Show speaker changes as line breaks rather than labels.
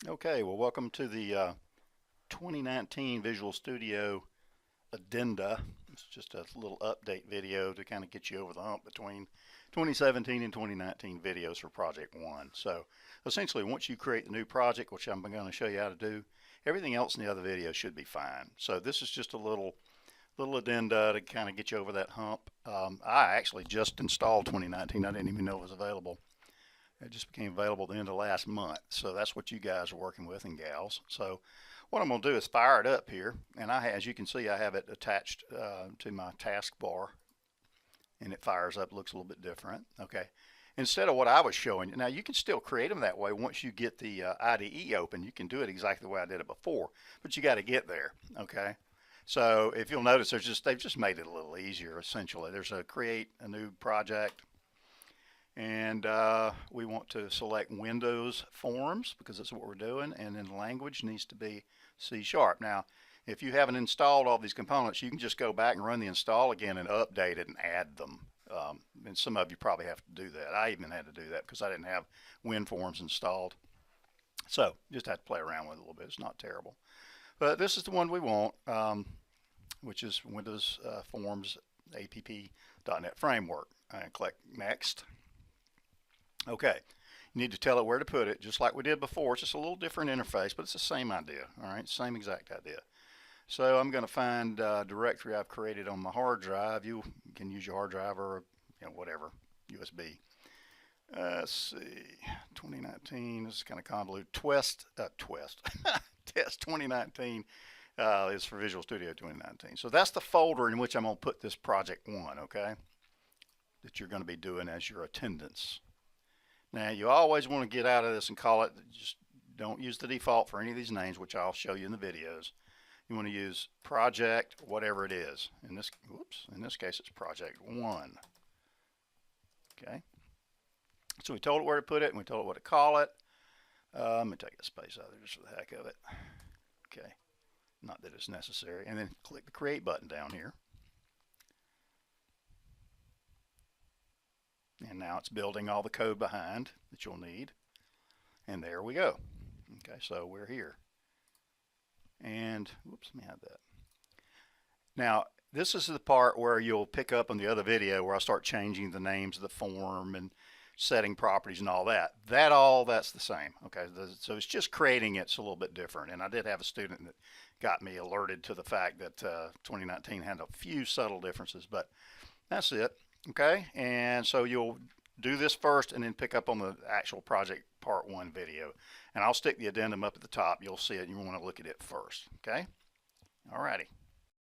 Okay, well, welcome to the 2019 Visual Studio addenda. It's just a little update video to kind of get you over the hump between 2017 and 2019 videos for Project 1. So essentially, once you create the new project, which I'm going to show you how to do, everything else in the other videos should be fine. So this is just a little addenda to kind of get you over that hump. I actually just installed 2019. I didn't even know it was available. It just became available at the end of last month. So that's what you guys are working with and gals. So what I'm going to do is fire it up here. And as you can see, I have it attached to my taskbar. And it fires up, looks a little bit different. Okay. Instead of what I was showing you, now you can still create them that way once you get the IDE open. You can do it exactly the way I did it before, but you got to get there. Okay. So if you'll notice, they've just made it a little easier essentially. There's a create a new project. And we want to select Windows Forms because that's what we're doing, and then the language needs to be C#. Now, if you haven't installed all these components, you can just go back and run the install again and update it and add them. And some of you probably have to do that. I even had to do that because I didn't have WinForms installed. So just have to play around with it a little bit. It's not terrible. But this is the one we want, which is Windows Forms app.NET Framework. And click Next. Okay, you need to tell it where to put it, just like we did before. It's just a little different interface, but it's the same idea, all right? Same exact idea. So I'm going to find a directory I've created on my hard drive. You can use your hard drive or whatever, USB. Let's see, 2019, this is kind of convoluted. Test 2019 is for Visual Studio 2019. So that's the folder in which I'm going to put this project 1, okay, that you're going to be doing as your attendance. Now, you always want to get out of this and call it, just don't use the default for any of these names, which I'll show you in the videos. You want to use project, whatever it is. In this case, it's project 1. Okay. So we told it where to put it, and we told it what to call it. Let me take a space out of there just for the heck of it. Okay. Not that it's necessary. And then click the Create button down here. And now it's building all the code behind that you'll need. And there we go. Okay, so we're here. And, whoops, let me have that. Now, this is the part where you'll pick up on the other video where I start changing the names of the form and setting properties and all that. That's the same. Okay, so it's just creating it's a little bit different. And I did have a student that got me alerted to the fact that 2019 had a few subtle differences, but that's it. Okay, and so you'll do this first and then pick up on the actual project part 1 video. And I'll stick the addendum up at the top. You'll see it and you want to look at it first. Okay, alrighty.